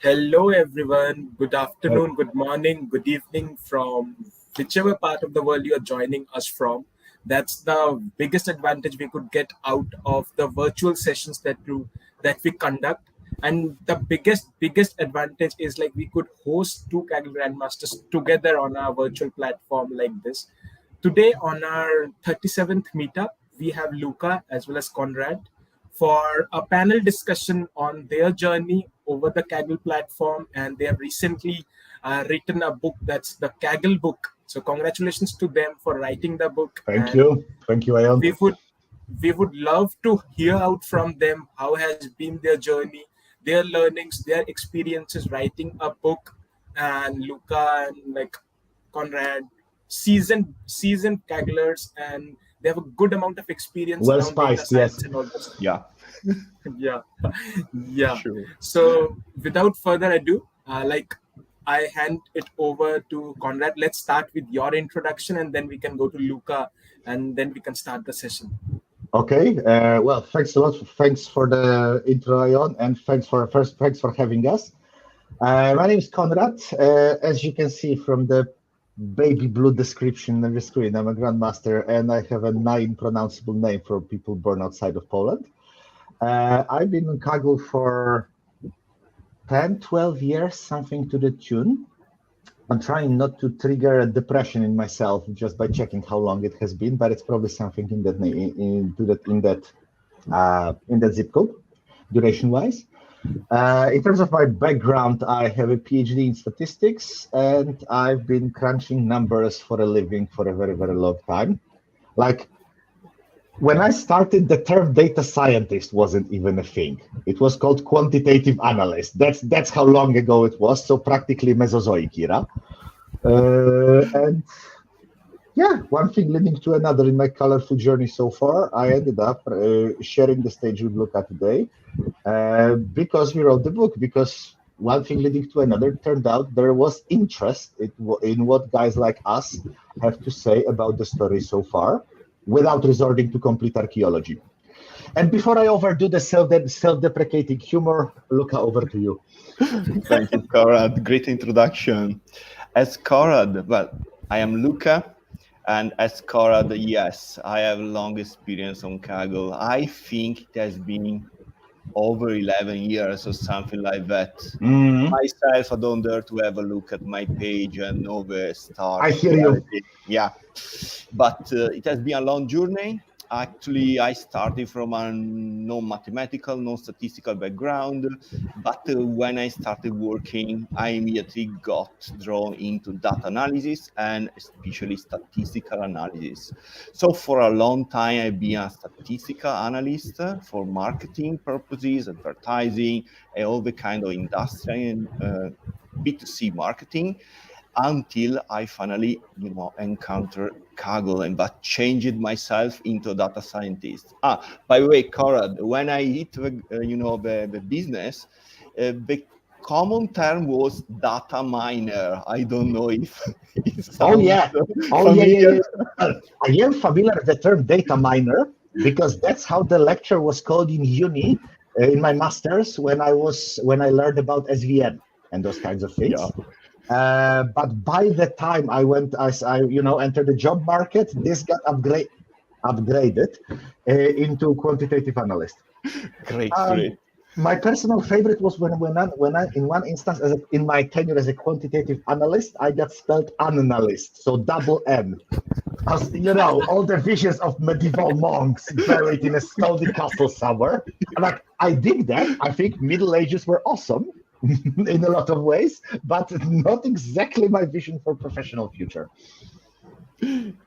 Hello, everyone. Good afternoon, good morning, good evening from whichever part of the world you are joining us from. That's the biggest advantage we could get out of the virtual sessions that we conduct. And the biggest advantage is like we could host two Kaggle Grandmasters together on our virtual platform like this. Today on our 37th meetup, we have Luca as well as Conrad for a panel discussion on their journey over the Kaggle platform, and they have recently written a book that's the Kaggle book. So congratulations to them for writing the book. Thank And you, Ayan. we would love to hear out from them how has been their journey, their learnings, their experiences writing a book. And Luca and like Conrad, seasoned Kagglers, and they have a good amount of experience Well around data spiced, science yes. and all this. Yeah, Yeah, yeah. sure. So without further ado, I hand it over to Conrad. Let's start with your introduction, and then we can go to Luca, and then we can start the session. Okay. Well, thanks a lot. Thanks for the intro, Ayan, and thanks for having us. My name is Konrad. As you can see from the baby blue description on the screen, I'm a grandmaster, and I have a non-pronounceable name for people born outside of Poland. I've been in Kaggle for 10, 12 years, something to the tune. I'm trying not to trigger a depression in myself just by checking how long it has been, but it's probably something in that zip code, duration-wise. In terms of my background, I have a PhD in statistics, and I've been crunching numbers for a living for a very, very long time. Like, when I started, the term data scientist wasn't even a thing. It was called quantitative analyst. That's how long ago it was. So practically Mesozoic era. And yeah, one thing leading to another in my colorful journey so far. I ended up sharing the stage with Luca today because we wrote the book. Because one thing leading to another, turned out there was interest in what guys like us have to say about the story so far, without resorting to complete archaeology. And before I overdo the self-deprecating humor, Luca, over to you. Thank you, Konrad. Great introduction. As Konrad, well, I am Luca, and as Konrad, yes, I have long experience on Kaggle. I think it has been over 11 years or something like that. Myself, I don't dare to have a look at my page and know the start. I hear you. Yeah, but it has been a long journey. Actually, I started from a non-mathematical, non-statistical background, but when I started working, I immediately got drawn into data analysis and especially statistical analysis. So for a long time, I've been a statistical analyst for marketing purposes, advertising, and all the kind of industrial and B2C marketing, until I finally, encountered Kaggle, and that changed myself into a data scientist. By the way, Konrad, when I hit the business, the common term was data miner. I don't know if it sounds Yeah. I am familiar with the term data miner because that's how the lecture was called in uni, in my master's, when I learned about SVN and those kinds of things. Yeah. But by the time I entered the job market, this got upgraded into quantitative analyst. Great. My personal favorite was when I in one instance, in my tenure as a quantitative analyst, I got spelled analyst, so double N. As all the visions of medieval monks buried in a stony castle somewhere. Like, I dig that. I think Middle Ages were awesome in a lot of ways, but not exactly my vision for professional future.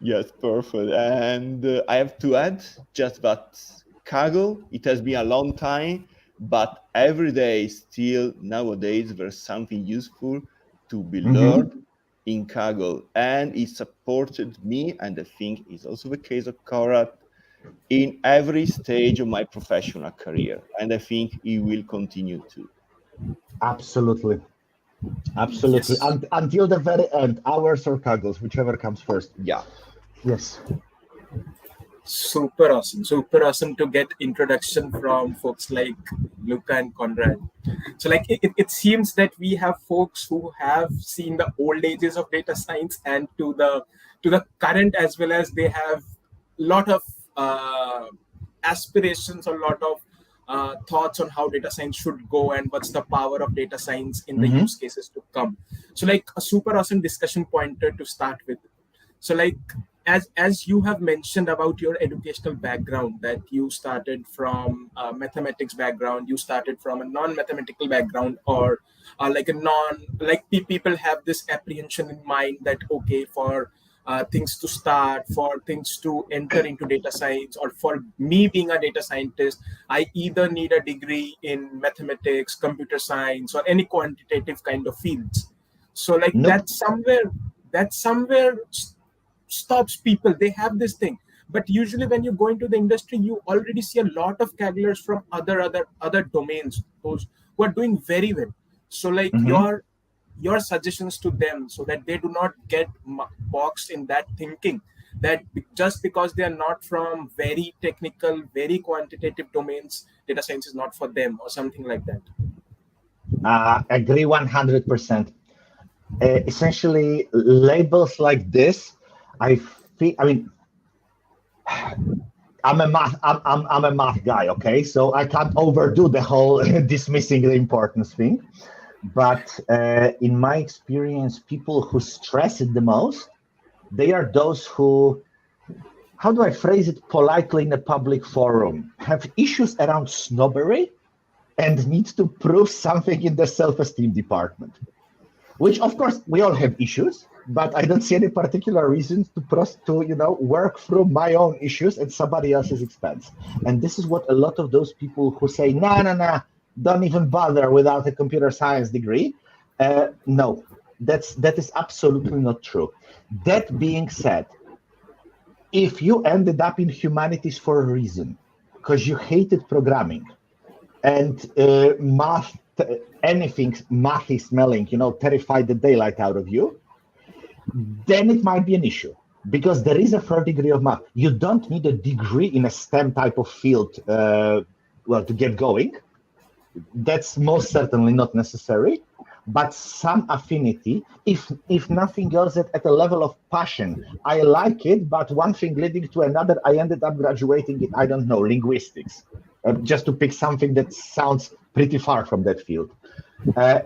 Yes, perfect. And I have to add just that Kaggle, it has been a long time, but every day still nowadays there's something useful to be learned in Kaggle, and it supported me, and I think it's also the case of Konrad, in every stage of my professional career, and I think it will continue to. Absolutely. Yes. Until the very end, ours or Kaggles, whichever comes first. Yeah. Yes. Super awesome to get introduction from folks like Luca and Conrad. So like it seems that we have folks who have seen the old ages of data science and to the current, as well as they have a lot of aspirations, a lot of thoughts on how data science should go and what's the power of data science in the use cases to come. So like a super awesome discussion pointer to start with. So like as you have mentioned about your educational background, that you started from a mathematics background, you started from a non-mathematical background, or like a people have this apprehension in mind that okay, for things to start, for things to enter into data science, or for me being a data scientist, I either need a degree in mathematics, computer science, or any quantitative kind of fields. So like that's somewhere stops people. They have this thing, but usually when you go into the industry, you already see a lot of CAGLers from other domains, those who are doing very well. So like your suggestions to them, so that they do not get boxed in that thinking that just because they are not from very technical, very quantitative domains, data science is not for them, or something like that. Agree 100%. Essentially, labels like this, I mean, I'm a math guy, okay? So I can't overdo the whole dismissing the importance thing. But in my experience, people who stress it the most, they are those who, how do I phrase it politely in a public forum, have issues around snobbery and need to prove something in the self-esteem department. Which, of course, we all have issues, but I don't see any particular reasons to work through my own issues at somebody else's expense. And this is what a lot of those people who say, no, don't even bother without a computer science degree. No, that is absolutely not true. That being said, if you ended up in humanities for a reason, because you hated programming, and math, anything mathy smelling, terrified the daylight out of you, then it might be an issue, because there is a third degree of math. You don't need a degree in a STEM type of field to get going. That's most certainly not necessary, but some affinity, if nothing else, at a level of passion. I like it, but one thing leading to another, I ended up graduating in, I don't know, linguistics, just to pick something that sounds pretty far from that field.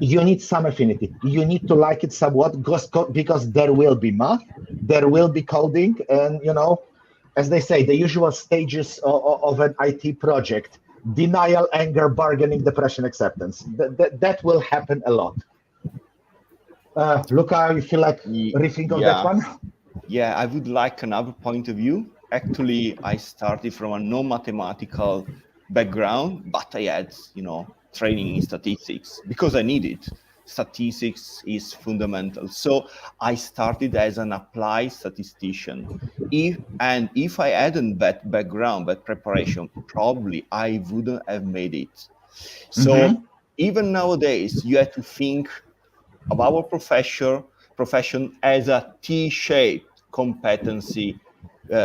You need some affinity. You need to like it somewhat, because there will be math, there will be coding, and, as they say, the usual stages of an IT project: denial, anger, bargaining, depression, acceptance. That will happen a lot. Luca, you feel like rethink of that one? Yeah, I would like another point of view. Actually, I started from a non-mathematical background, but I had, training in statistics because I needed. Statistics is fundamental. So I started as an applied statistician. If I hadn't that background, that preparation, probably I wouldn't have made it. So even nowadays, you have to think of our profession as a T-shaped competency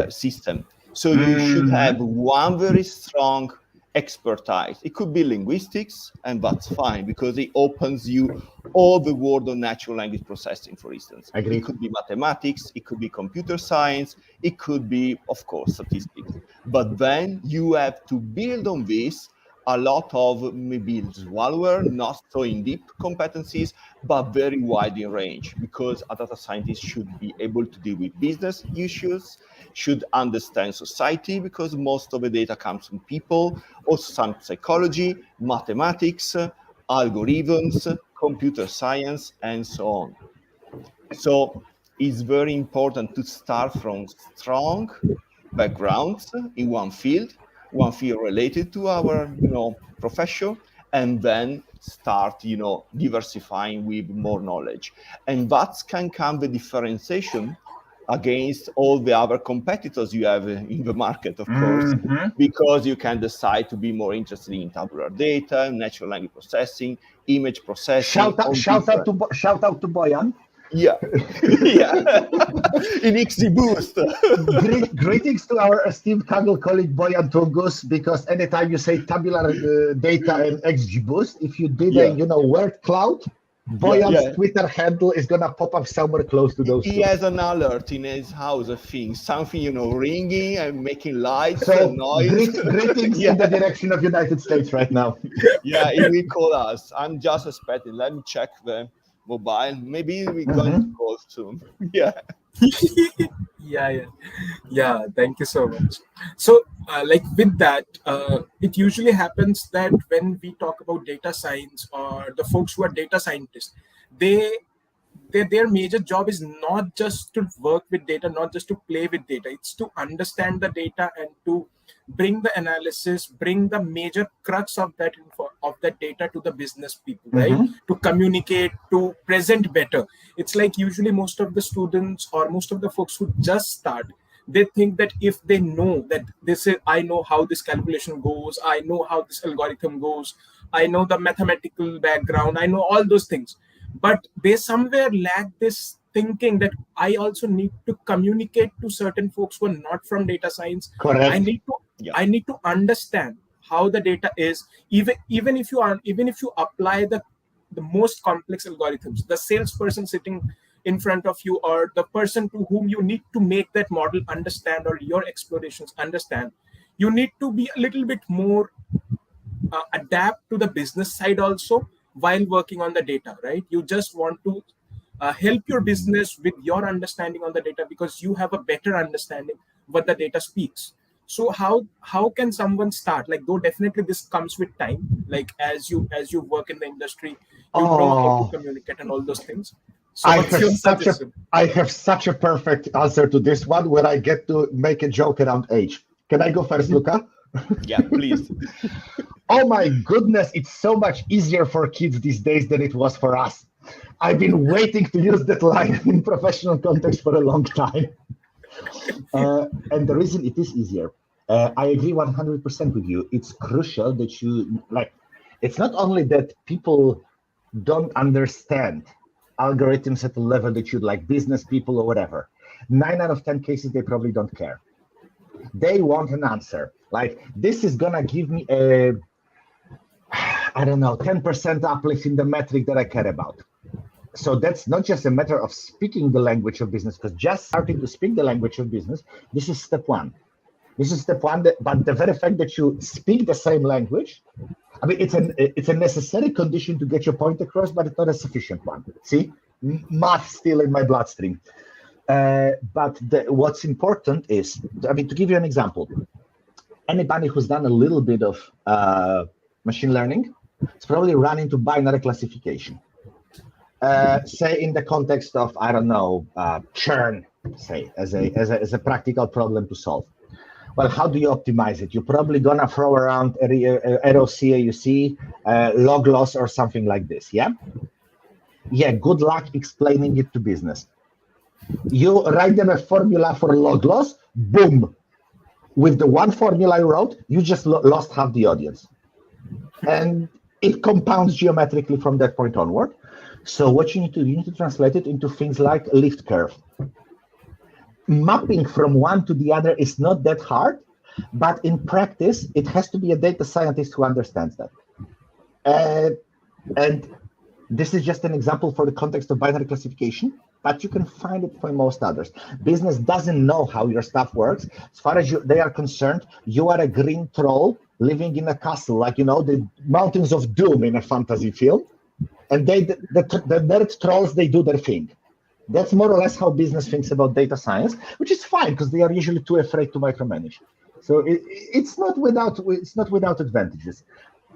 system. So you should have one very strong expertise. It could be linguistics, and that's fine, because it opens you all the world of natural language processing, for instance. Agreed. It could be mathematics, it could be computer science, it could be, of course, statistics. But then you have to build on this a lot of maybe smaller, not so in-deep competencies, but very wide in range, because a data scientist should be able to deal with business issues, should understand society, because most of the data comes from people, also some psychology, mathematics, algorithms, computer science, and so on. So it's very important to start from strong backgrounds in one field related to our, profession, and then start, diversifying with more knowledge. And that can come the differentiation against all the other competitors you have in the market, of course, because you can decide to be more interested in tabular data, natural language processing, image processing. Shout out to Boyan. Yeah. Yeah. In XGBoost. Greetings to our esteemed Kaggle colleague Boyan Tungus, because anytime you say tabular data and XGBoost, if you did Yeah. word cloud, Boyan's Yeah. Twitter handle is gonna pop up somewhere close to those He two. has an alert in his house, a thing, something, ringing and making lights So and noise. greetings Yeah. in the direction of United States right now. Yeah, he will call us. I'm just expecting. Let me check the mobile. Maybe we're going to call soon. Yeah. Yeah, thank you so much. So like with that, it usually happens that when we talk about data science or the folks who are data scientists, they their major job is not just to work with data, not just to play with data. It's to understand the data and to bring the analysis, bring the major crux of that of that data to the business people, right? To communicate, to present better. It's like usually most of the students or most of the folks who just start, they think that if they know that this is, I know how this calculation goes, I know how this algorithm goes, I know the mathematical background, I know all those things, but they somewhere lack this thinking that I also need to communicate to certain folks who are not from data science. Correct. I need to understand how the data is, even if you apply the most complex algorithms, the salesperson sitting in front of you or the person to whom you need to make that model understand or your explorations understand, you need to be a little bit more adapt to the business side also while working on the data, right? You just want to help your business with your understanding on the data because you have a better understanding what the data speaks. So how can someone start? Like, though definitely this comes with time, like as you work in the industry, you know how to communicate and all those things. So I what's your suggestion? I have such a perfect answer to this one where I get to make a joke around age. Can I go first, Luca? Yeah, please. Oh my goodness, it's so much easier for kids these days than it was for us. I've been waiting to use that line in professional context for a long time. And the reason it is easier, I agree 100% with you. It's crucial that you, like, it's not only that people don't understand algorithms at the level that you'd like, business people or whatever. 9 out of 10 cases, they probably don't care. They want an answer. Like, this is gonna give me a, I don't know, 10% uplift in the metric that I care about. So that's not just a matter of speaking the language of business, because just starting to speak the language of business, this is step one. This is step one, but the very fact that you speak the same language, I mean, it's a necessary condition to get your point across, but it's not a sufficient one. See, math still in my bloodstream. But what's important is, I mean, to give you an example, anybody who's done a little bit of machine learning is probably run into binary classification. Say in the context of, I don't know, churn, say, as a practical problem to solve. Well, how do you optimize it? You're probably gonna throw around ROC, AUC, log loss, or something like this, yeah? Yeah, good luck explaining it to business. You write them a formula for log loss, boom. With the one formula you wrote, you just lost half the audience. And it compounds geometrically from that point onward. So what you need to translate it into things like lift curve. Mapping from one to the other is not that hard, but in practice, it has to be a data scientist who understands that. And this is just an example for the context of binary classification, but you can find it for most others. Business doesn't know how your stuff works. As far as they are concerned, you are a green troll living in a castle, like, you know, the mountains of doom in a fantasy film. And the nerd trolls, they do their thing. That's more or less how business thinks about data science, which is fine because they are usually too afraid to micromanage. So it's not without advantages,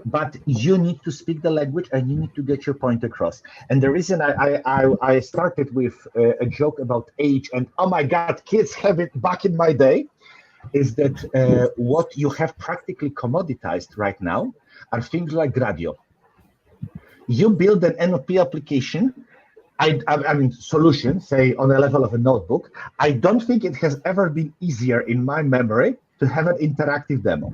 but you need to speak the language and you need to get your point across. And the reason I started with a joke about age and, oh my God, kids have it back in my day, is that what you have practically commoditized right now are things like Gradio. You build an NLP application, I mean, solution, say on a level of a notebook. I don't think it has ever been easier in my memory to have an interactive demo.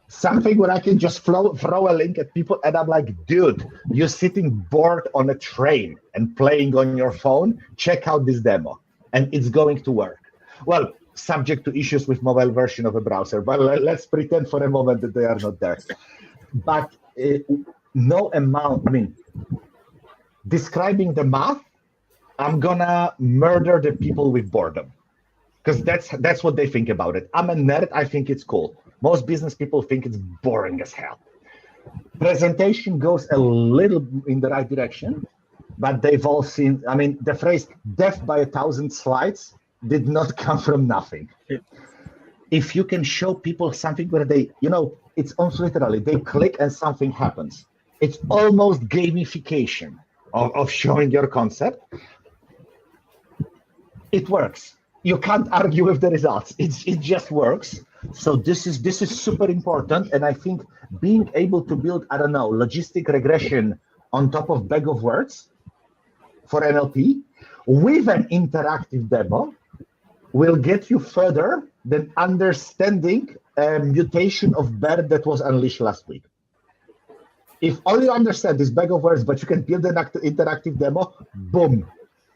something where I can just throw a link at people, and I'm like, dude, you're sitting bored on a train and playing on your phone. Check out this demo, and it's going to work. Well, subject to issues with mobile version of a browser, but let's pretend for a moment that they are not there. But no amount, I mean, describing the math, I'm gonna murder the people with boredom, because that's what they think about it. I'm a nerd, I think it's cool. Most business people think it's boring as hell. Presentation goes a little in the right direction, but they've all seen, I mean, the phrase death by 1,000 slides did not come from nothing. If you can show people something where they, it's almost literally, they click and something happens. It's almost gamification of showing your concept. It works. You can't argue with the results. It just works. So this is super important. And I think being able to build, I don't know, logistic regression on top of bag of words for NLP with an interactive demo will get you further than understanding a mutation of bird that was unleashed last week. If all you understand is bag of words, but you can build an interactive demo, boom,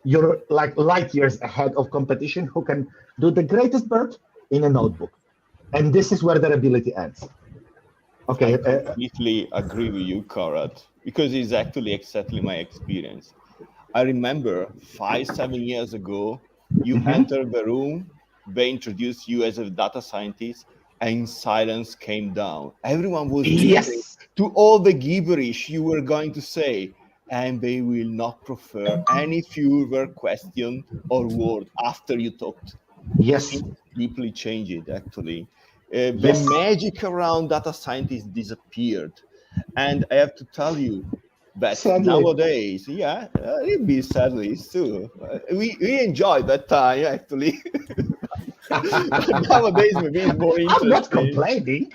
you're like light years ahead of competition who can do the greatest bird in a notebook. And this is where their ability ends. Okay. I completely agree with you, Konrad, because it's actually exactly my experience. I remember 5-7 years ago, you entered the room, they introduced you as a data scientist, and silence came down. Everyone was listening to all the gibberish you were going to say, and they will not prefer any further question or word after you talked. Yes. It deeply changed, actually. The magic around data scientists disappeared. And I have to tell you that nowadays, it be sadly too. We enjoy that time, actually. Nowadays, maybe it's more interesting. I'm not complaining.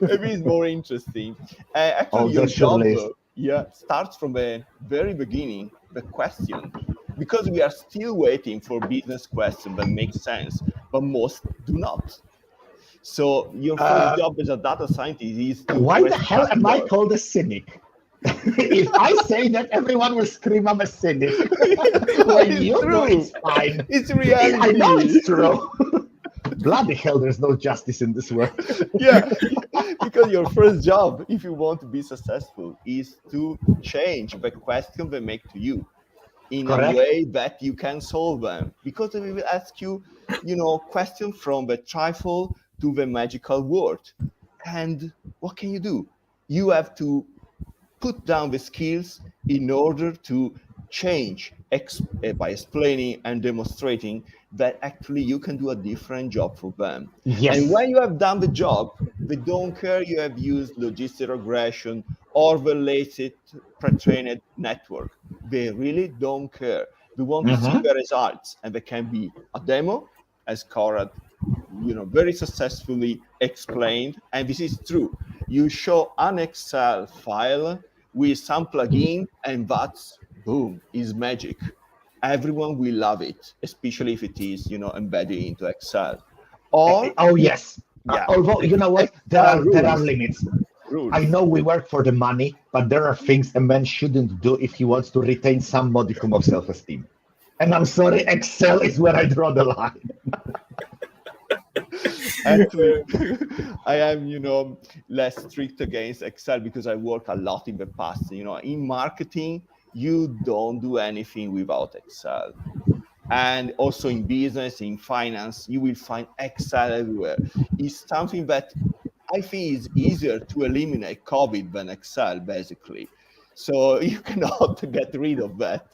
Maybe it's more interesting. Actually, your job starts from the very beginning, the question, because we are still waiting for business questions that make sense, but most do not. So your first job as a data scientist is to why the hell am I called a cynic? If I say that, everyone will scream I'm a cynic. Well, you know it's fine. It's reality. I know it's true. Bloody hell, there's no justice in this world. Yeah, because your first job, if you want to be successful, is to change the question they make to you in a way that you can solve them. Because they will ask you, questions from the trifle to the magical word. And what can you do? You have to put down the skills in order to change by explaining and demonstrating that actually you can do a different job for them. Yes. And when you have done the job, they don't care you have used logistic regression or the latest pre-trained network. They really don't care. They want to see the results, and they can be a demo, as Konrad, very successfully explained. And this is true. You show an Excel file with some plugin, and that's boom, is magic. Everyone will love it, especially if it is, embedded into Excel. Or yes. Although you know what, there are limits. Rules. I know we work for the money, but there are things a man shouldn't do if he wants to retain some modicum of self-esteem. And I'm sorry, Excel is where I draw the line. Actually, I am, less strict against Excel because I worked a lot in the past. In marketing, you don't do anything without Excel. And also in business, in finance, you will find Excel everywhere. It's something that I think is easier to eliminate COVID than Excel, basically. So you cannot get rid of that.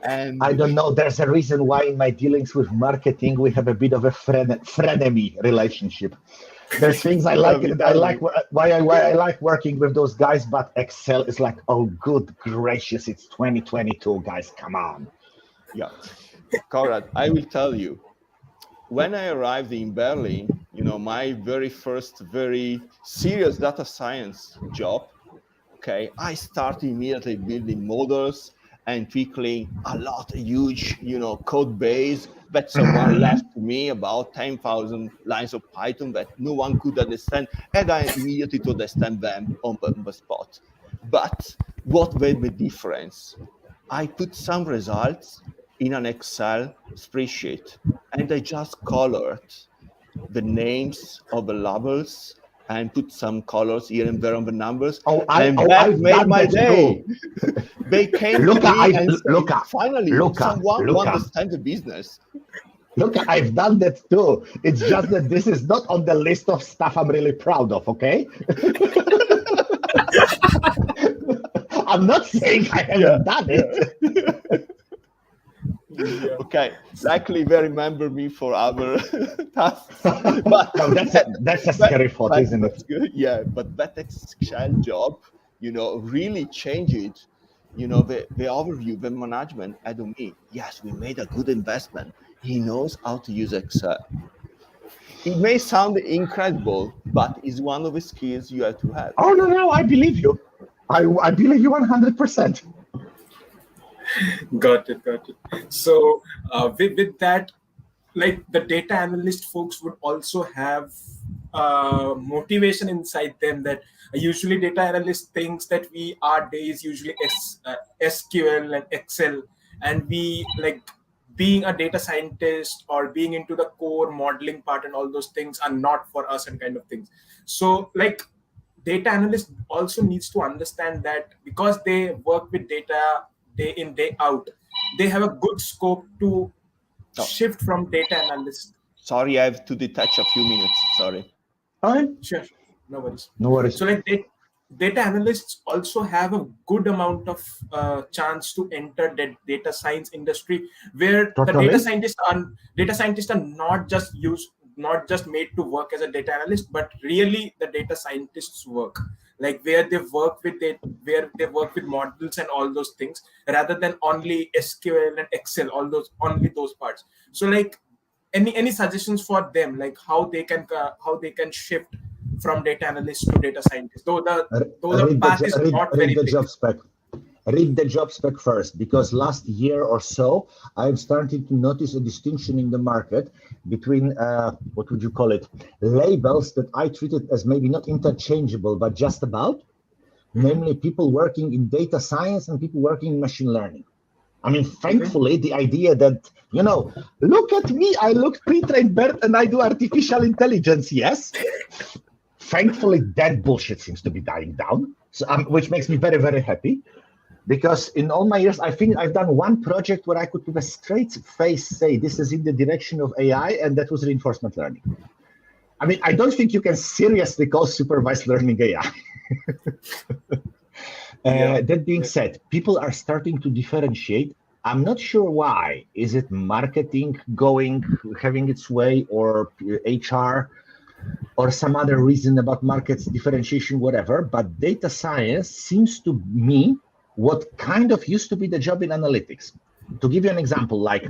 And I don't know. There's a reason why in my dealings with marketing, we have a bit of a frenemy relationship. There's things I like. Why I like working with those guys, but Excel is like, oh, good gracious, it's 2022, guys, come on. Yeah, Konrad, I will tell you. When I arrived in Berlin, my very first, very serious data science job. Okay, I started immediately building models and trickling a lot, huge, code base that someone left to me about 10,000 lines of Python that no one could understand, and I immediately to understand them on the spot. But what made the difference? I put some results in an Excel spreadsheet, and I just colored the names of the labels and put some colors here and there on the numbers. That made my day. They came to me and said, finally, someone who understands the business. Look, I've done that too. It's just that this is not on the list of stuff I'm really proud of, okay? I'm not saying I haven't done it. Okay, luckily they remember me for other tasks. But no, that's a scary thought, isn't it? Good. Yeah, but that Excel job, really changed, the overview, the management had on me. Yes, we made a good investment. He knows how to use Excel. It may sound incredible, but it's one of the skills you have to have. Oh, no, I believe you. I believe you 100%. Got it. So with that, like the data analyst folks would also have motivation inside them that usually data analyst thinks that our day is usually SQL and Excel, and we like being a data scientist or being into the core modeling part and all those things are not for us and kind of things. So like data analyst also needs to understand that because they work with data day in, day out, they have a good scope to shift from data analyst. Sorry, I have to detach a few minutes. Sorry. Sure. No worries. So like data analysts also have a good amount of chance to enter the data science industry, where the data scientists are not just made to work as a data analyst, but really the data scientists work, like where they work with models and all those things, rather than only SQL and Excel, only those parts. So like any suggestions for them, like how they can shift from data analyst to data scientist, though the path is not very big. Read the job spec first, because last year or so, I've started to notice a distinction in the market between, what would you call it, labels that I treated as maybe not interchangeable, but just about, namely people working in data science and people working in machine learning. I mean, thankfully, the idea that, look at me, I look pre-trained BERT and I do artificial intelligence, yes. Thankfully, that bullshit seems to be dying down, so, which makes me very, very happy. Because in all my years, I think I've done one project where I could with a straight face say this is in the direction of AI, and that was reinforcement learning. I mean, I don't think you can seriously call supervised learning AI. That being said, people are starting to differentiate. I'm not sure why. Is it marketing having its way, or HR, or some other reason about markets differentiation, whatever? But data science seems to me what kind of used to be the job in analytics. To give you an example, like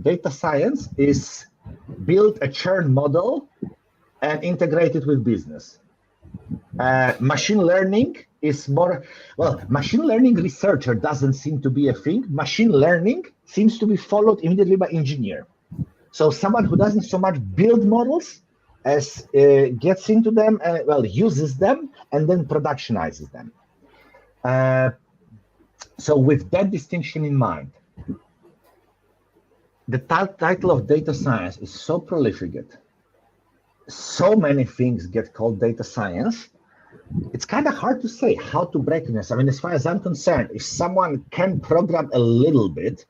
data science is build a churn model and integrate it with business. Machine learning is more, machine learning researcher doesn't seem to be a thing. Machine learning seems to be followed immediately by engineer. So someone who doesn't so much build models as gets into them, uses them and then productionizes them. So with that distinction in mind, the title of data science is so prolific. So many things get called data science. It's kind of hard to say how to break this. I mean, as far as I'm concerned, if someone can program a little bit,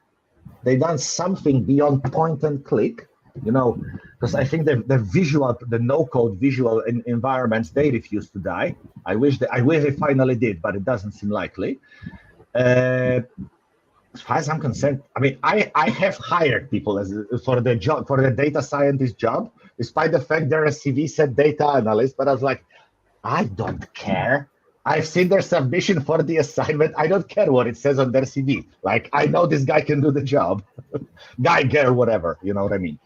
they've done something beyond point and click, because I think the no-code visual environments, they refuse to die. I wish they finally did, but it doesn't seem likely. As far as I'm concerned, I mean, I have hired people for the data scientist job, despite the fact their CV said data analyst, but I was like, I don't care. I've seen their submission for the assignment. I don't care what it says on their CV. Like, I know this guy can do the job. Guy, girl, whatever, you know what I mean?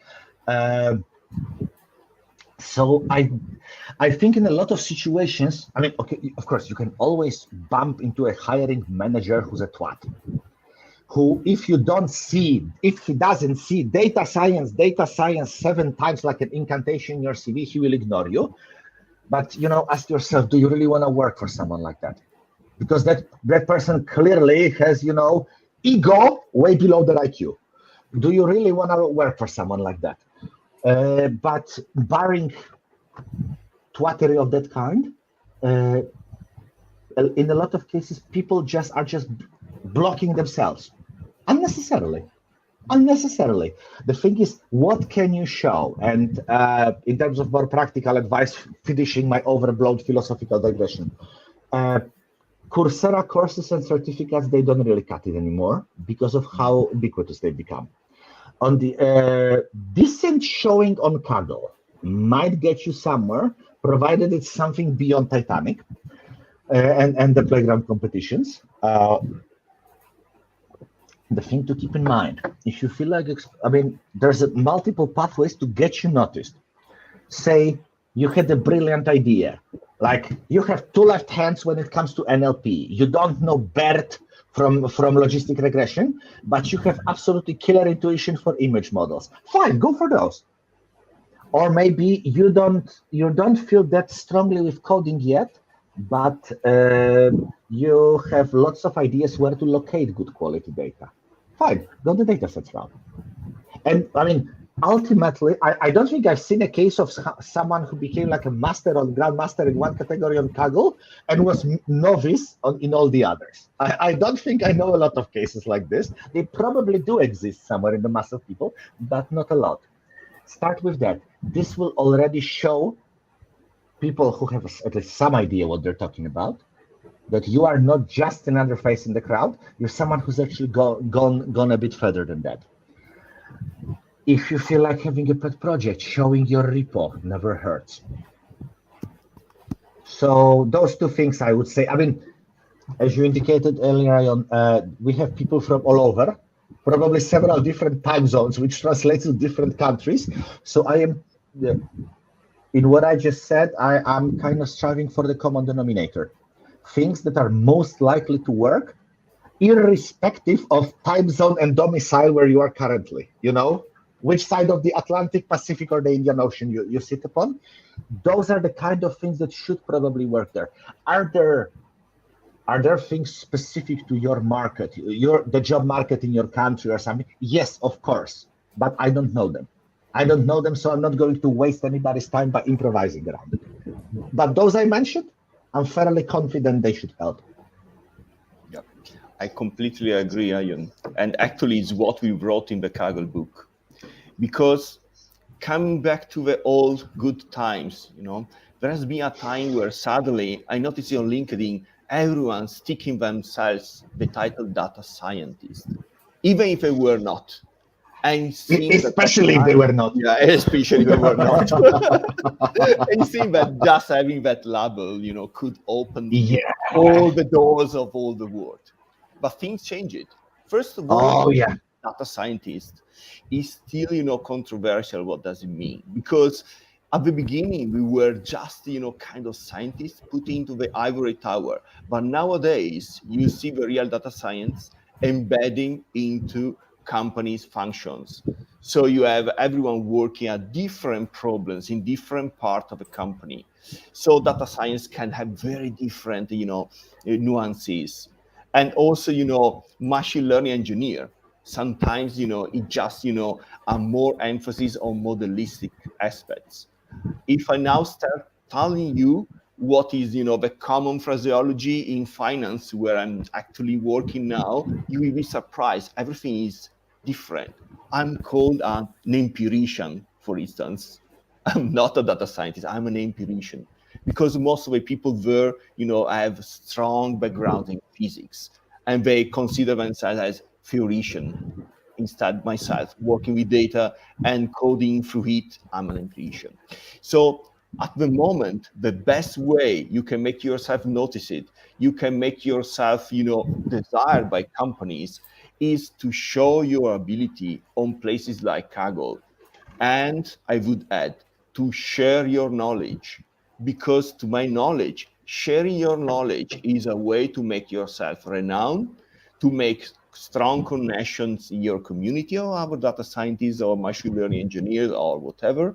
So I think in a lot of situations, I mean, okay, of course, you can always bump into a hiring manager who's a twat, who, if he doesn't see data science 7 times like an incantation in your CV, he will ignore you. But ask yourself, do you really want to work for someone like that? Because that person clearly has ego way below their IQ. Do you really want to work for someone like that? But barring twattery of that kind, in a lot of cases, people are just blocking themselves unnecessarily. The thing is, what can you show? And in terms of more practical advice, finishing my overblown philosophical digression, Coursera courses and certificates, they don't really cut it anymore because of how ubiquitous they've become. On the decent showing on Kaggle might get you somewhere, provided it's something beyond Titanic and the playground competitions. The thing to keep in mind, if you feel like, there's multiple pathways to get you noticed. Say you had a brilliant idea, like you have 2 left hands when it comes to NLP. You don't know BERT from logistic regression, but you have absolutely killer intuition for image models. Fine, go for those. Or maybe you don't feel that strongly with coding yet, but you have lots of ideas where to locate good quality data. Fine, go the datasets route. And ultimately, I don't think I've seen a case of someone who became like a master or grandmaster in one category on Kaggle and was novice in all the others. I don't think I know a lot of cases like this. They probably do exist somewhere in the mass of people, but not a lot. Start with that. This will already show people who have at least some idea what they're talking about, that you are not just another face in the crowd. You're someone who's actually gone a bit further than that. If you feel like having a pet project, showing your repo never hurts. So those 2 things I would say. As you indicated earlier on, we have people from all over, probably several different time zones, which translates to different countries. So I am, in what I just said, I'm kind of striving for the common denominator. Things that are most likely to work, irrespective of time zone and domicile where you are currently, which side of the Atlantic, Pacific, or the Indian Ocean you sit upon. Those are the kind of things that should probably work there. Are there things specific to your market, the job market in your country or something? Yes, of course, but I don't know them. So I'm not going to waste anybody's time by improvising around it. But those I mentioned, I'm fairly confident they should help. Yeah, I completely agree, Ion. And actually, it's what we wrote in the Kaggle book. Because coming back to the old good times, there has been a time where suddenly I noticed on LinkedIn, everyone sticking themselves the title data scientist, even if they were not. And especially if they were not. Yeah, especially if they were not. And it seemed that just having that label, could open all the doors of all the world. But things changed. First of all, data scientist is still, controversial. What does it mean? Because at the beginning, we were just, kind of scientists put into the ivory tower. But nowadays, you see the real data science embedding into companies' functions. So you have everyone working at different problems in different parts of a company. So data science can have very different, nuances. And also, machine learning engineer. Sometimes, it just, a more emphasis on modelistic aspects. If I now start telling you what is, the common phraseology in finance, where I'm actually working now, you will be surprised. Everything is different. I'm called an empirician, for instance. I'm not a data scientist. I'm an empirician. Because most of the people there, have strong background in physics. And they consider themselves as theoretician. Instead, myself, working with data and coding through it, I'm an empirician. So at the moment, the best way you can make yourself notice it, you can make yourself, desired by companies, is to show your ability on places like Kaggle. And I would add, to share your knowledge. Because to my knowledge, sharing your knowledge is a way to make yourself renowned, to make strong connections in your community or other data scientists or machine learning engineers or whatever.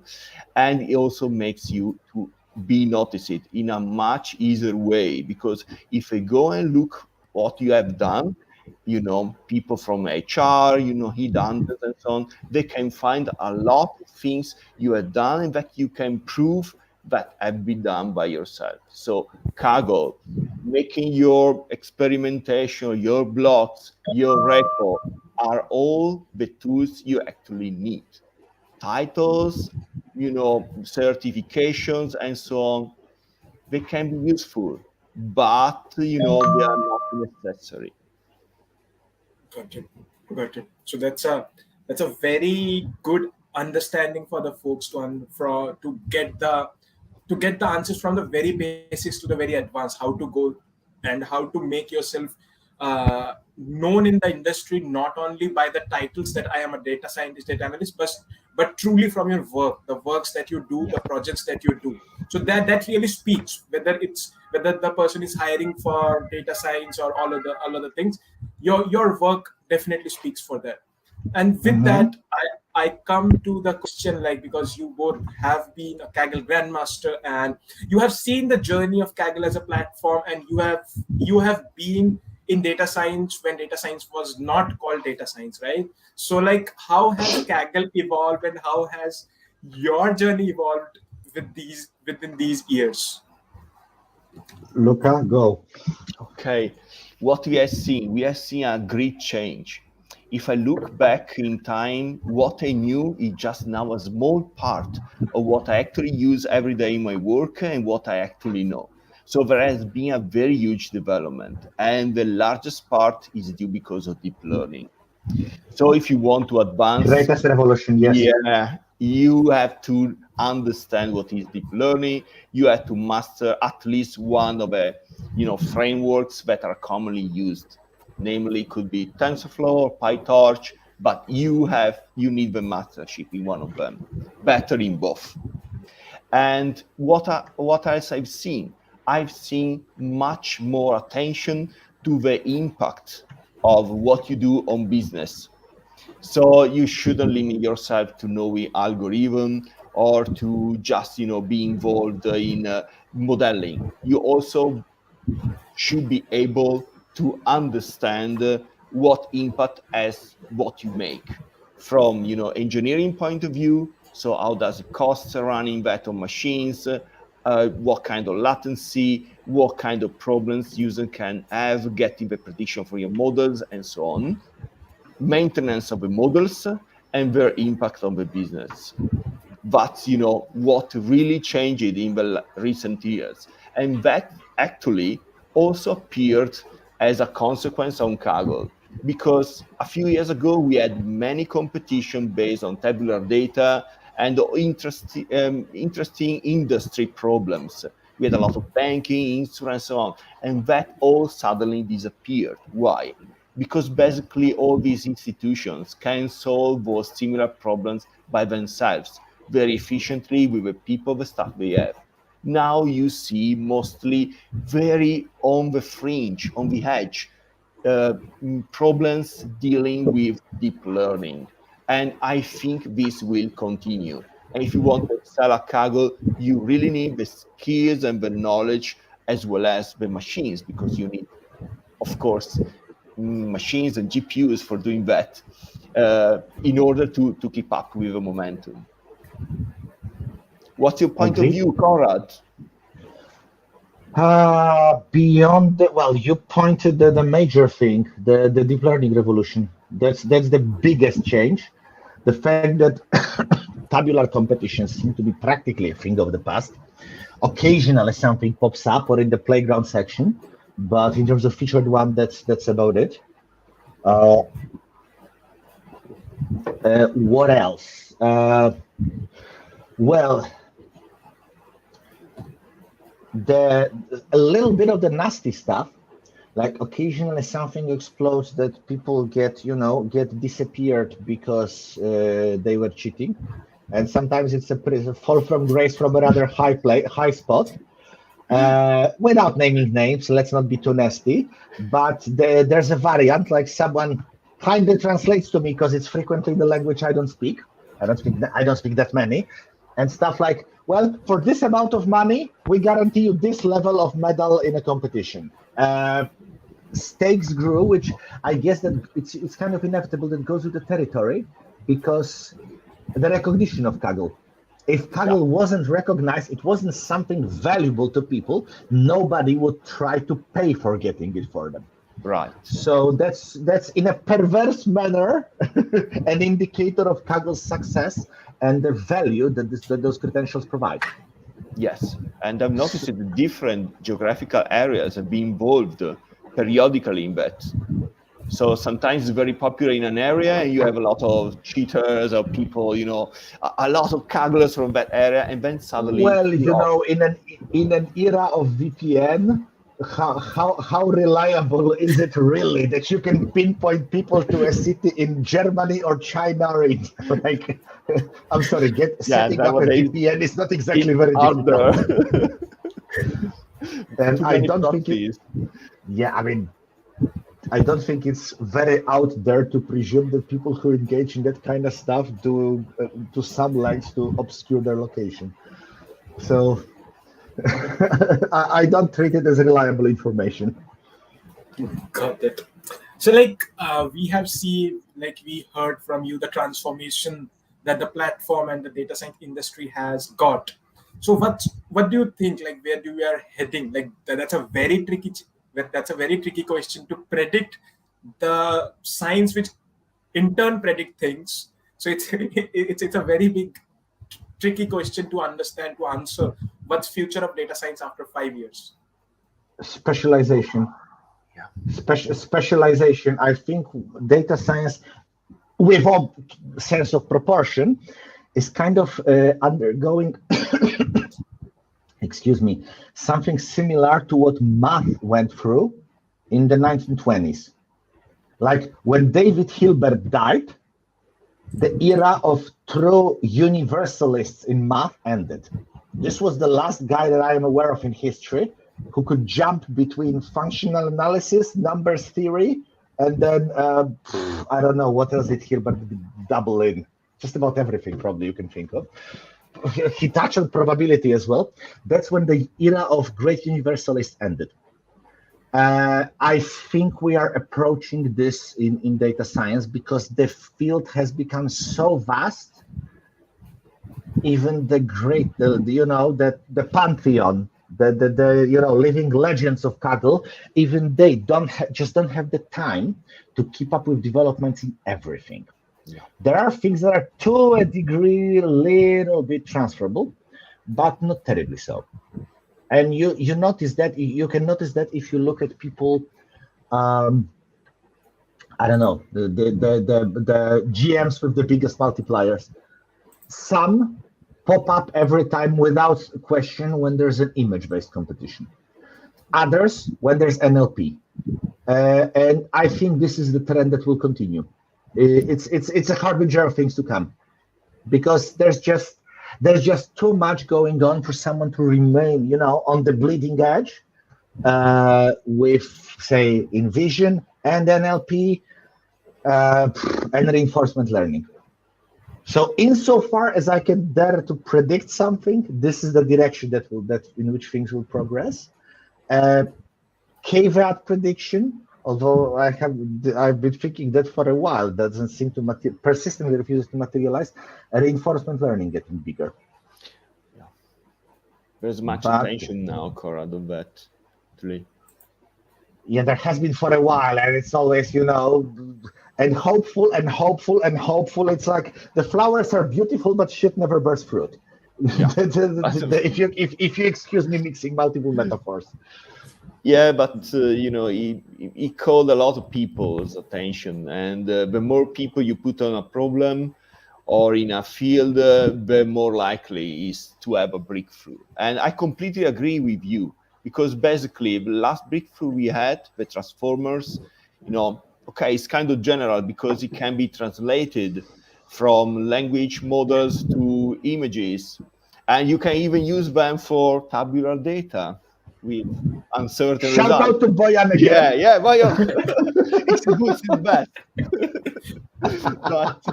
And it also makes you to be noticed in a much easier way, because if I go and look what you have done, people from HR, headhunters and so on, they can find a lot of things you have done and that you can prove that have been done by yourself. So Kaggle, making your experimentation, your blogs, your record are all the tools you actually need. Titles, certifications and so on, they can be useful, but they are not necessary. Got it. So that's a very good understanding for the folks to get the answers from the very basics to the very advanced, how to go and how to make yourself known in the industry, not only by the titles that I am a data scientist, data analyst, but truly from your work, the works that you do, the projects that you do. So that really speaks, whether the person is hiring for data science or all other things, your work definitely speaks for that. And with that, I come to the question, like, because you both have been a Kaggle grandmaster and you have seen the journey of Kaggle as a platform, and you have been in data science when data science was not called data science, right? So, like, how has Kaggle evolved and how has your journey evolved within these years? Luca, go. Okay, what we have seen a great change. If I look back in time, what I knew is just now a small part of what I actually use every day in my work and what I actually know. So there has been a very huge development, and the largest part is due because of deep learning. So if you want to advance, Greatest revolution, yes. Yeah, you have to understand what is deep learning. You have to master at least one of the frameworks that are commonly used. Namely, could be TensorFlow or PyTorch, but you need the mastership in one of them, better in both. And what else I've seen? I've seen much more attention to the impact of what you do on business. So you shouldn't limit yourself to knowing algorithm or to just be involved in modeling. You also should be able to understand what impact has what you make from engineering point of view. So how does it cost running that on machines? What kind of latency? What kind of problems user can have getting the prediction for your models and so on. Maintenance of the models and their impact on the business. That's what really changed in the recent years, and that actually also appeared as a consequence on Kaggle, because a few years ago we had many competition based on tabular data and interesting industry problems. We had a lot of banking, insurance, so on, and that all suddenly disappeared. Why? Because basically all these institutions can solve those similar problems by themselves very efficiently with the people, the staff they have. Now you see mostly very on the fringe, on the edge, problems dealing with deep learning. And I think this will continue. And if you want to excel at Kaggle, you really need the skills and the knowledge as well as the machines, because you need, of course, machines and GPUs for doing that in order to keep up with the momentum. What's your point of view, Konrad? Beyond you pointed the major thing, the deep learning revolution. That's the biggest change. The fact that tabular competitions seem to be practically a thing of the past. Occasionally something pops up or in the playground section, but in terms of featured one, that's about it. What else? A little bit of the nasty stuff, like occasionally something explodes that people get disappeared because they were cheating, and sometimes it's a fall from grace from a rather high spot. Without naming names, let's not be too nasty, but there's a variant, like someone kind of translates to me because it's frequently the language I don't speak. I don't speak that many, and stuff like, well, for this amount of money, we guarantee you this level of medal in a competition. Stakes grew, which I guess that it's kind of inevitable that goes with the territory, because the recognition of Kaggle. If Kaggle wasn't recognized, it wasn't something valuable to people, nobody would try to pay for getting it for them. Right. So that's in a perverse manner an indicator of Kaggle's success and the value that those credentials provide. Yes, and I've noticed that the different geographical areas have been involved periodically in that. So sometimes it's very popular in an area and you have a lot of cheaters or people, a lot of Kagglers from that area, and then suddenly... Well, in an era of VPN, how reliable is it really that you can pinpoint people to a city in Germany or China or in, like, I'm sorry, setting up a VPN is not exactly very difficult. And I don't think I don't think it's very out there to presume that people who engage in that kind of stuff do to some lengths to obscure their location. So I don't treat it as reliable information. Got it. So, we have seen, we heard from you, the transformation that the platform and the data science industry has got. So, what do you think? Where we are heading? That's a very tricky question to predict the science, which in turn predict things. So it's a very big, tricky question to understand, to answer. What's future of data science after 5 years? Specialization. Specialization. I think data science, with all sense of proportion, is kind of undergoing something similar to what math went through in the 1920s. Like when David Hilbert died, the era of true universalists in math ended. This was the last guy that I am aware of in history who could jump between functional analysis, numbers theory, and then, I don't know, what else did Hilbert double in? Just about everything probably you can think of. He touched on probability as well. That's when the era of great universalists ended. I think we are approaching this in data science because the field has become so vast. Even the pantheon, the living legends of Kaggle, even they don't have the time to keep up with developments in everything. Yeah. There are things that are to a degree a little bit transferable, but not terribly so. And you can notice that if you look at people, I don't know, the GMs with the biggest multipliers. Some pop up every time without question when there's an image-based competition. Others when there's NLP, and I think this is the trend that will continue. It's a harbinger of things to come, because there's just too much going on for someone to remain, on the bleeding edge with, say, InVision and NLP and reinforcement learning. So, insofar as I can dare to predict something, this is the direction in which things will progress. Caveat prediction. Although I've been thinking that for a while, doesn't seem to persistently refuses to materialize. Reinforcement learning getting bigger. Yeah. There's much attention now, Conrad, on that. Yeah, there has been for a while, and it's always, and hopeful. It's like the flowers are beautiful, but shit never bears fruit. Yeah. If you excuse me mixing multiple metaphors. Yeah, but he called a lot of people's attention, and the more people you put on a problem or in a field, the more likely is to have a breakthrough. And I completely agree with you, because basically the last breakthrough we had, the transformers, it's kind of general because it can be translated from language models to images, and you can even use them for tabular data. with uncertain Shout results. out to Boyan again. Yeah, Boyan. It's good, it's bad. But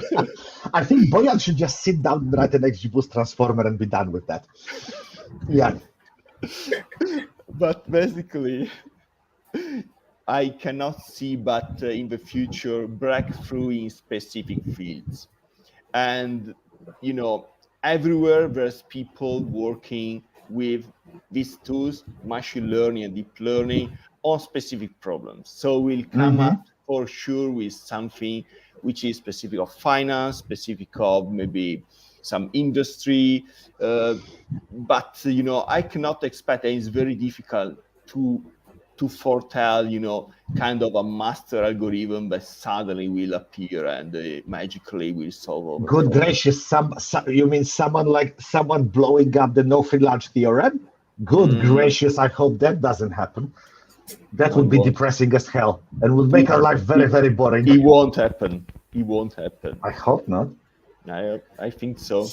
I think Boyan should just sit down and write an XGBoost transformer and be done with that. Yeah. But basically, I cannot see but in the future breakthrough in specific fields. And, everywhere there's people working with these tools, machine learning and deep learning, on specific problems. So we'll come up for sure with something which is specific of finance, specific of maybe some industry. But, I cannot expect, and it's very difficult to foretell, kind of a master algorithm that suddenly will appear and magically will solve all the Good problems. gracious, you mean someone blowing up the no-free large theorem? Good gracious, I hope that doesn't happen. That would be depressing as hell and would make our life very, very boring. It won't happen. I hope not. I think so.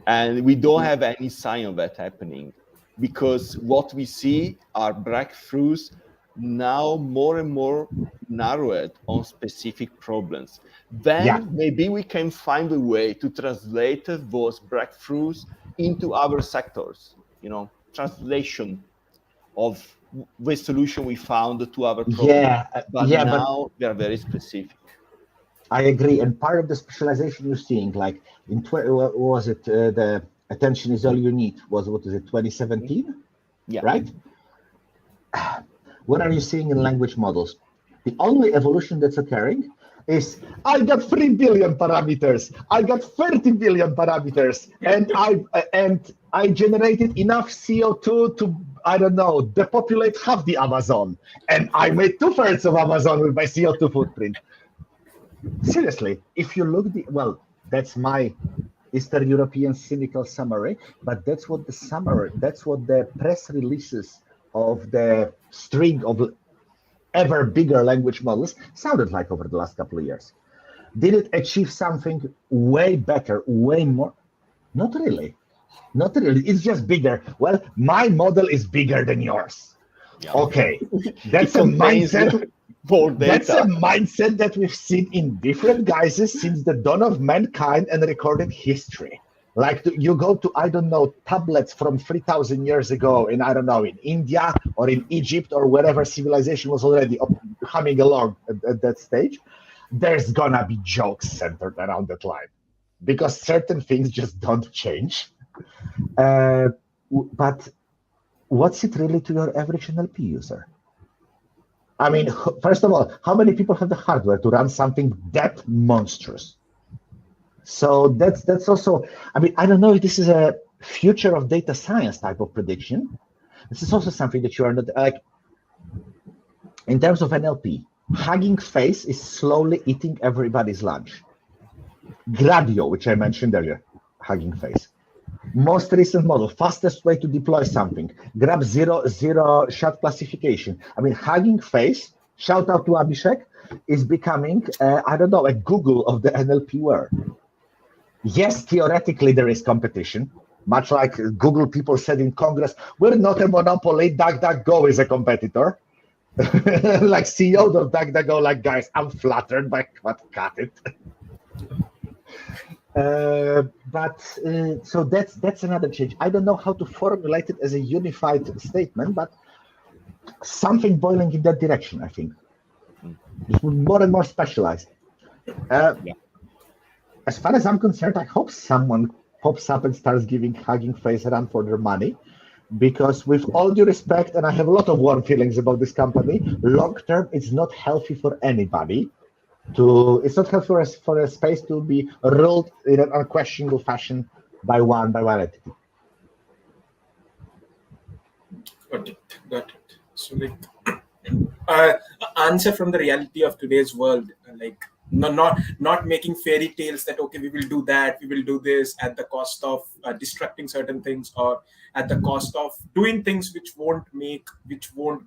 And we don't have any sign of that happening, because what we see are breakthroughs now more and more narrowed on specific problems. Then maybe we can find a way to translate those breakthroughs into other sectors, translation of the solution we found to other problems. But now they are very specific. I agree. And part of the specialization you're seeing, like in what was it? The attention is all you need was, 2017? Yeah. Right? What are you seeing in language models? The only evolution that's occurring is I got 3 billion parameters, I got 30 billion parameters, and I generated enough CO2 to, I don't know, depopulate half the Amazon, and I made 2/3 of Amazon with my CO2 footprint. Seriously, if you look that's my Eastern European cynical summary, but that's what the press releases of the string of ever bigger language models sounded like over the last couple of years. Did it achieve something way better, way more? Not really. It's just bigger. Well, my model is bigger than yours. Yeah. Okay, that's a mindset. That's a mindset that we've seen in different guises since the dawn of mankind and recorded history. Like you go to, I don't know, tablets from 3,000 years ago in, I don't know, in India or in Egypt or wherever civilization was already humming along at that stage, there's gonna be jokes centered around that line because certain things just don't change. But what's it really to your average NLP user? I mean, first of all, how many people have the hardware to run something that monstrous? So that's also, I mean, I don't know if this is a future of data science type of prediction. This is also something that you are not, like, in terms of NLP, Hugging Face is slowly eating everybody's lunch. Gradio, which I mentioned earlier, Hugging Face. Most recent model, fastest way to deploy something, grab zero shot classification. I mean, Hugging Face, shout out to Abhishek, is becoming, I don't know, a Google of the NLP world. Yes, theoretically there is competition, much like Google people said in Congress, we're not a monopoly, DuckDuckGo is a competitor. Like CEO of DuckDuckGo, like, guys, I'm flattered by what, cut it. So that's another change. I don't know how to formulate it as a unified statement, but something boiling in that direction, I think. More and more specialized. As far as I'm concerned, I hope someone pops up and starts giving Hugging Face a run for their money, because with all due respect, and I have a lot of warm feelings about this company, long term, it's not healthy for anybody. It's not healthy for a space to be ruled in an unquestionable fashion by one entity. Got it. So, answer from the reality of today's world, like not making fairy tales that, okay, we will do that, we will do this at the cost of destructing certain things, or at the cost of doing things which won't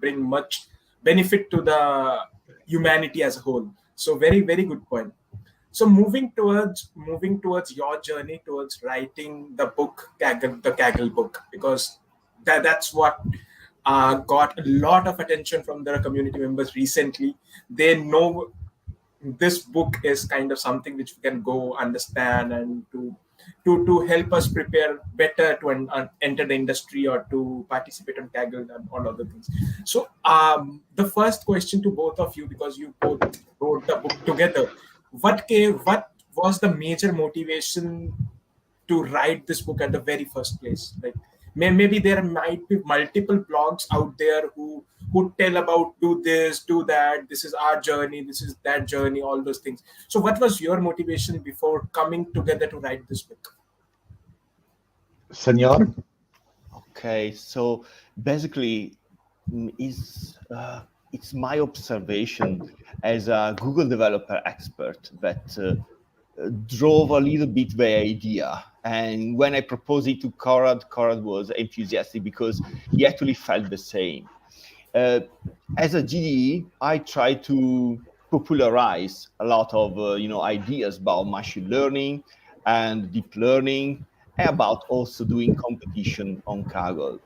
bring much benefit to the humanity as a whole. So very, very good point. So moving towards your journey towards writing the book, the Kaggle book, because that's what got a lot of attention from their community members recently. They know this book is kind of something which we can go understand and to help us prepare better to enter the industry or to participate on Kaggle and all other things. So the first question to both of you, because you both wrote the book together, what was the major motivation to write this book at the very first place? Like maybe there might be multiple blogs out there who tell about do this, do that, this is our journey, this is that journey, all those things. So what was your motivation before coming together to write this book? Senor? Okay, so basically, it's my observation as a Google developer expert that drove a little bit the idea. And when I proposed it to Conrad was enthusiastic because he actually felt the same. As a GDE, I try to popularize a lot of ideas about machine learning and deep learning, and about also doing competition on Kaggle.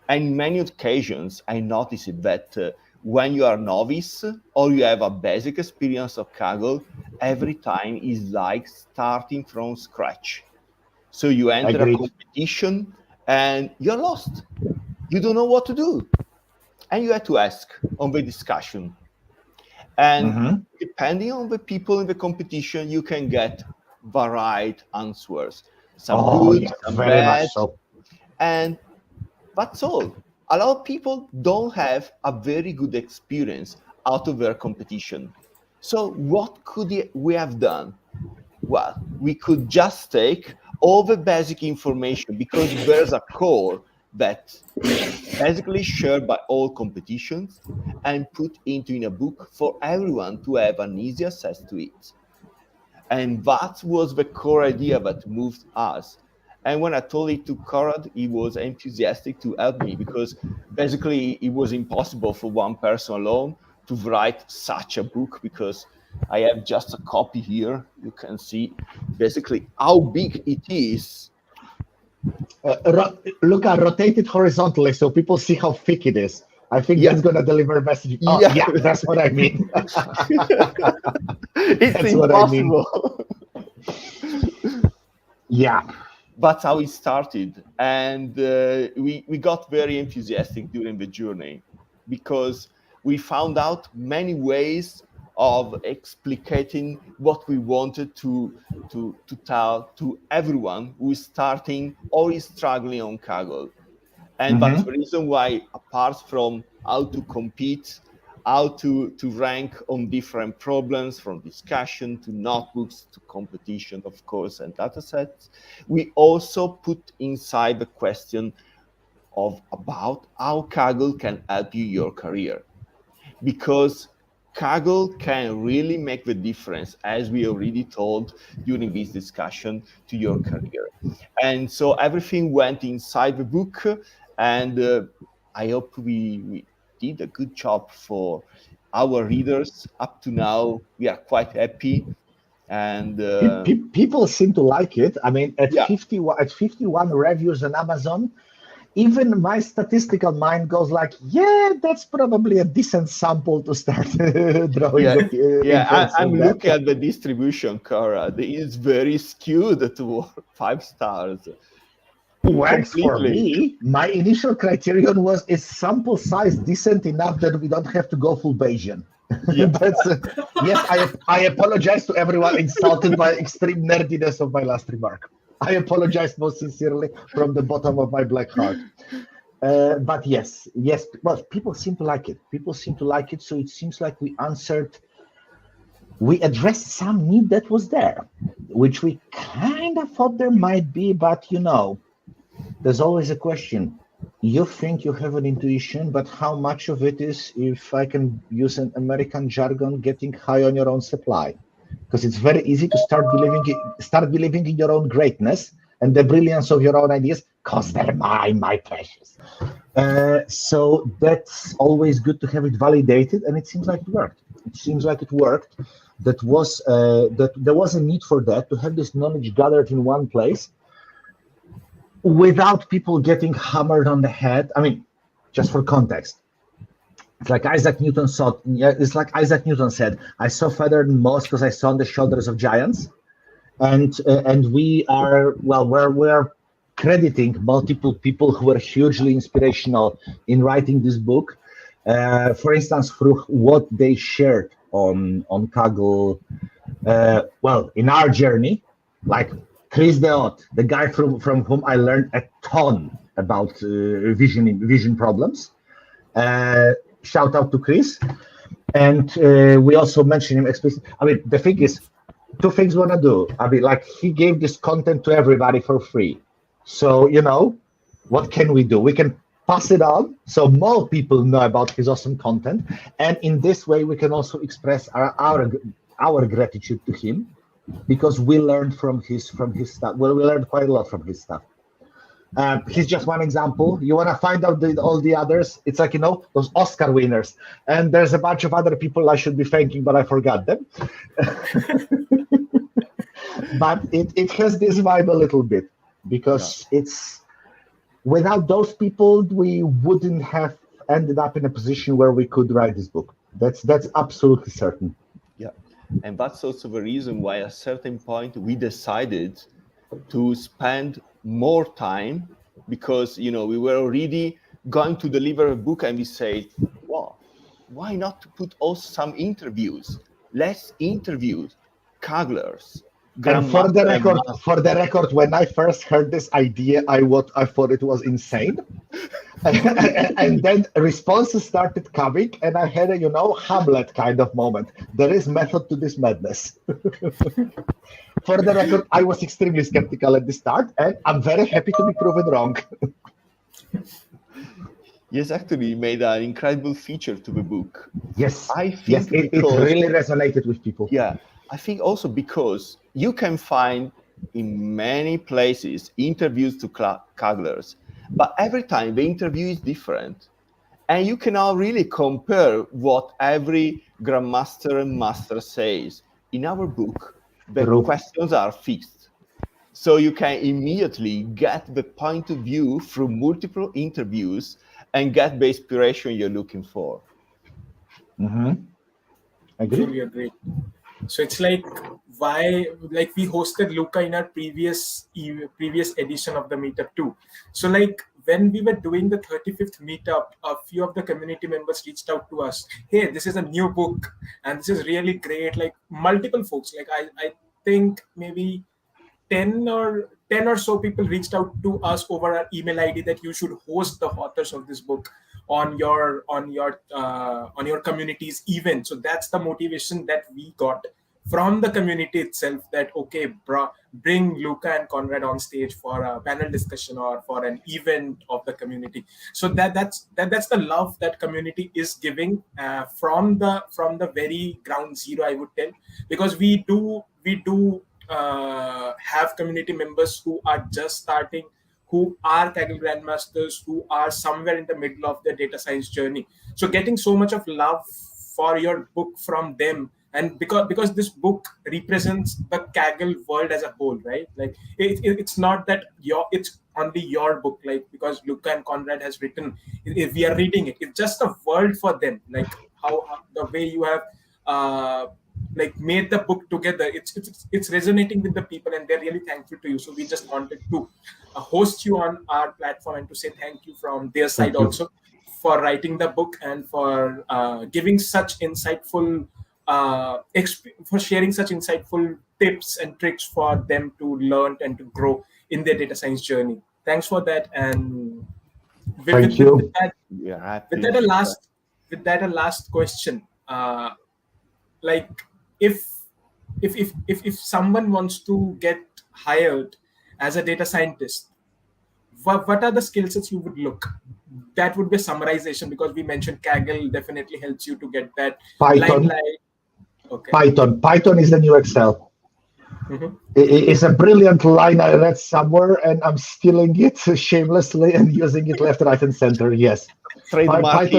And many occasions, I noticed that when you are a novice or you have a basic experience of Kaggle, every time is like starting from scratch. So you enter a competition and you're lost. You don't know what to do. And you have to ask on the discussion. And depending on the people in the competition, you can get varied answers. Some good, some bad. So. And that's all. A lot of people don't have a very good experience out of their competition. So what could we have done? Well, we could just take all the basic information because there's a core that is basically shared by all competitions and put in a book for everyone to have an easy access to it. And that was the core idea that moved us. And when I told it to Conrad, he was enthusiastic to help me because basically it was impossible for one person alone to write such a book because I have just a copy here. You can see basically how big it is. Luca, rotate it horizontally so people see how thick it is. I think that's going to deliver a message. Oh, yeah, that's what I mean. It's that's impossible. What I mean. Yeah. That's how it started. And we got very enthusiastic during the journey because we found out many ways of explicating what we wanted to tell to everyone who is starting or is struggling on Kaggle. And that's the reason why, apart from how to compete, how to rank on different problems, from discussion to notebooks to competition, of course, and datasets, we also put inside the question about how Kaggle can help you your career. Because Kaggle can really make the difference, as we already told during this discussion, to your career. And so everything went inside the book, and I hope we did a good job for our readers. Up to now, we are quite happy. And people seem to like it. I mean, at 51 reviews on Amazon, even my statistical mind goes like, yeah, that's probably a decent sample to start drawing. I'm looking at the distribution, Cara. It is very skewed toward 5 stars. Works for me. My initial criterion was, is sample size decent enough that we don't have to go full Bayesian? Yeah. Yes, I apologize to everyone insulted by extreme nerdiness of my last remark. I apologize most sincerely from the bottom of my black heart. But yes, well, people seem to like it. So it seems like we addressed some need that was there, which we kind of thought there might be, but there's always a question. You think you have an intuition, but how much of it is, if I can use an American jargon, getting high on your own supply? Because it's very easy to start believing in your own greatness and the brilliance of your own ideas, because they're my precious. So that's always good to have it validated, and it seems like it worked. That there was a need for that, to have this knowledge gathered in one place, without people getting hammered on the head. I mean, just for context. It's like Isaac Newton said, I saw feathered moss because I saw on the shoulders of giants. And we're crediting multiple people who were hugely inspirational in writing this book. For instance, through what they shared on Kaggle, in our journey, like Chris Deot, the guy from whom I learned a ton about vision problems. Shout out to Chris. And we also mentioned him explicitly. I mean, the thing is, two things we want to do. I mean, like, he gave this content to everybody for free. So, what can we do? We can pass it on so more people know about his awesome content. And in this way, we can also express our gratitude to him, because we learned from his stuff. Well, we learned quite a lot from his stuff. He's just one example. You want to find out all the others? It's like, those Oscar winners. And there's a bunch of other people I should be thanking, but I forgot them. But it has this vibe a little bit, because it's, without those people, we wouldn't have ended up in a position where we could write this book. That's absolutely certain. Yeah. And that's also the reason why at a certain point we decided to spend more time, because we were already going to deliver a book, and we said, well, why not put also some interviews? Let's interview Kagglers. And for the record, when I first heard this idea, I thought it was insane. And then responses started coming, and I had a Hamlet kind of moment. There is method to this madness. For the record, I was extremely skeptical at the start, and I'm very happy to be proven wrong. Yes, actually, you made an incredible feature to the book. Yes, I think it really resonated with people. Yeah, I think also because you can find in many places interviews to Kagglers, but every time the interview is different, and you cannot really compare what every grandmaster and master says. In our book, the questions are fixed, so you can immediately get the point of view through multiple interviews and get the inspiration you're looking for. Mm-hmm. Agree. So it's like, we hosted Luca in our previous edition of the meetup too. So like, when we were doing the 35th meetup, a few of the community members reached out to us. Hey, this is a new book and this is really great. Like, multiple folks, like I think maybe 10 or so people reached out to us over our email ID that you should host the authors of this book on your community's event. So that's the motivation that we got from the community itself, that okay, bring Luca and Conrad on stage for a panel discussion or for an event of the community. So that's the love that community is giving from the very ground zero, I would tell, because we do have community members who are just starting, who are Kaggle Grandmasters, who are somewhere in the middle of their data science journey. So getting so much of love for your book from them, and because this book represents the Kaggle world as a whole, right? Like it's not that it's only your book, like because Luca and Conrad has written, if we are reading it, it's just a world for them. Like how the way you have made the book together, it's resonating with the people, and they're really thankful to you. So we just wanted to host you on our platform and to say thank you from their side also for writing the book and for giving such insightful for sharing such insightful tips and tricks for them to learn and to grow in their data science journey. Thanks for that. And thank you. With that, a last question. Like if someone wants to get hired as a data scientist, what are the skill sets you would look? That would be a summarization, because we mentioned Kaggle definitely helps you to get that. Python. Okay. Python is the new Excel. Mm-hmm. It's a brilliant line I read somewhere, and I'm stealing it shamelessly and using it left, right, and center. Yes. Trademark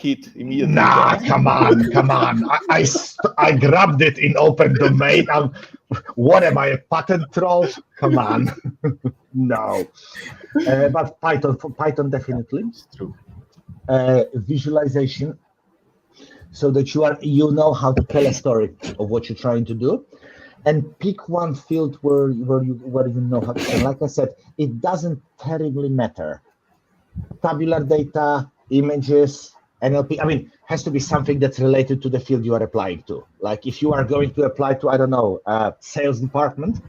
it immediately. Nah, come on. I grabbed it in open domain. What am I, a patent troll? Come on. No. But Python definitely. It's true. Visualization, so that you know how to tell a story of what you're trying to do, and pick one field where you know how to. Like I said, it doesn't terribly matter. Tabular data, images, NLP. I mean, has to be something that's related to the field you are applying to. Like if you are going to apply to, I don't know, sales department,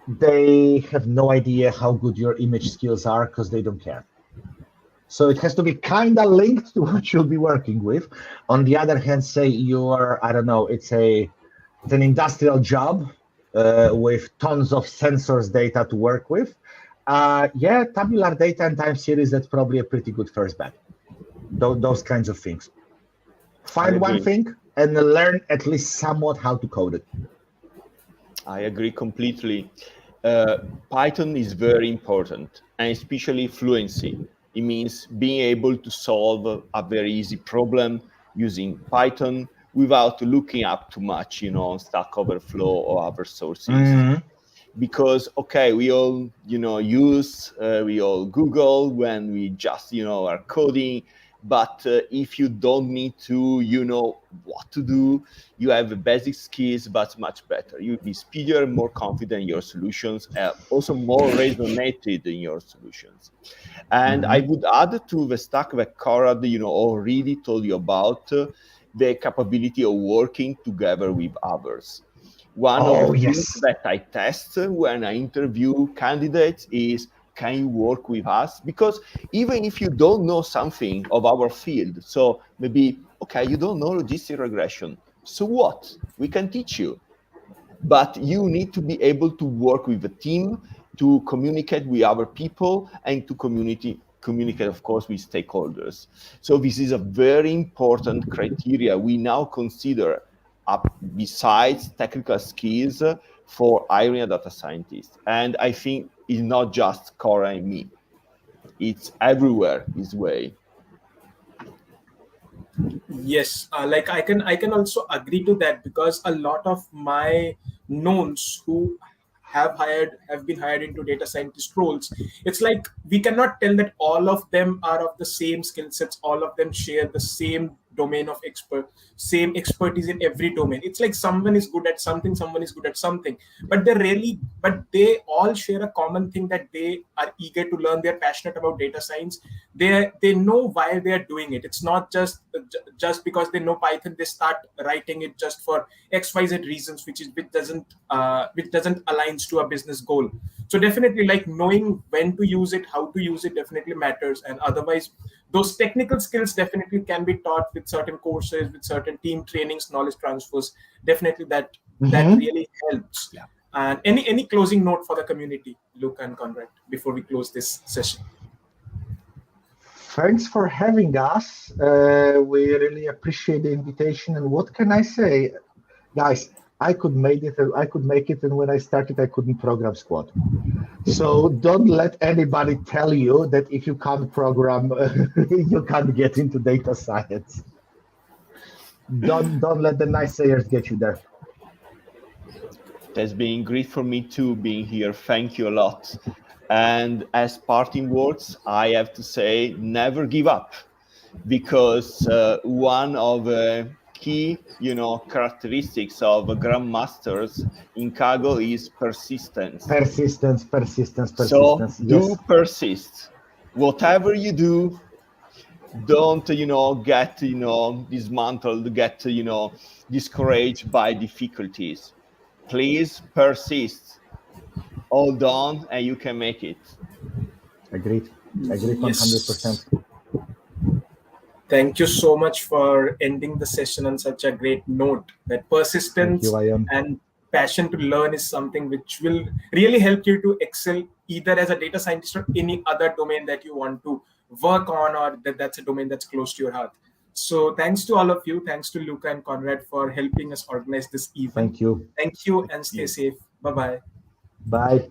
they have no idea how good your image skills are because they don't care. So it has to be kind of linked to what you'll be working with. On the other hand, say you're, I don't know, it's an industrial job with tons of sensors data to work with. Yeah, tabular data and time series, that's probably a pretty good first bet. Those kinds of things. Find one thing and learn at least somewhat how to code it. I agree completely. Python is very important, and especially fluency. It means being able to solve a very easy problem using Python without looking up too much, on Stack Overflow or other sources. Mm-hmm. Because, okay, we all, we all Google when we just, are coding. But if you don't need to, what to do, you have the basic skills, but much better. You'll be speedier, more confident in your solutions, also more resonated in your solutions. And I would add to the stack that Conrad, already told you about, the capability of working together with others. One of the things that I test when I interview candidates is, can you work with us? Because even if you don't know something of our field, so maybe, okay, you don't know logistic regression. So what? We can teach you. But you need to be able to work with a team, to communicate with other people, and to communicate, of course, with stakeholders. So this is a very important criteria we now consider besides technical skills for hiring a data scientist. And I think it's not just Cora and me. It's everywhere this way. Yes, like I can also agree to that, because a lot of my knowns who have been hired into data scientist roles, it's like we cannot tell that all of them are of the same skill sets, all of them share the same domain of same expertise in every domain. It's like someone is good at something, someone is good at something, but they all share a common thing, that they are eager to learn, they're passionate about data science, they know why they are doing it. It's not just because they know Python they start writing it just for XYZ reasons, which doesn't aligns to a business goal. So definitely, like, knowing when to use it, how to use it definitely matters. And otherwise, those technical skills definitely can be taught with certain courses, with certain team trainings, knowledge transfers. Definitely that really helps. Yeah. And any closing note for the community, Luca and Conrad, before we close this session? Thanks for having us. We really appreciate the invitation. And what can I say, guys? I could make it, and when I started, I couldn't program squat. So don't let anybody tell you that if you can't program, you can't get into data science. Don't let the naysayers get you there. It has been great for me too, being here. Thank you a lot. And as parting words, I have to say, never give up, because one of key, characteristics of grandmasters in Kaggle is persistence. Persistence. So do persist. Whatever you do, don't, get, dismantled, get, discouraged by difficulties. Please persist. Hold on, and you can make it. Agreed 100%. Thank you so much for ending the session on such a great note, that persistence and passion to learn is something which will really help you to excel either as a data scientist or any other domain that you want to work on, or that's a domain that's close to your heart. So thanks to all of you. Thanks to Luca and Conrad for helping us organize this event. Thank you. Thank you, and stay safe. Bye-bye. Bye.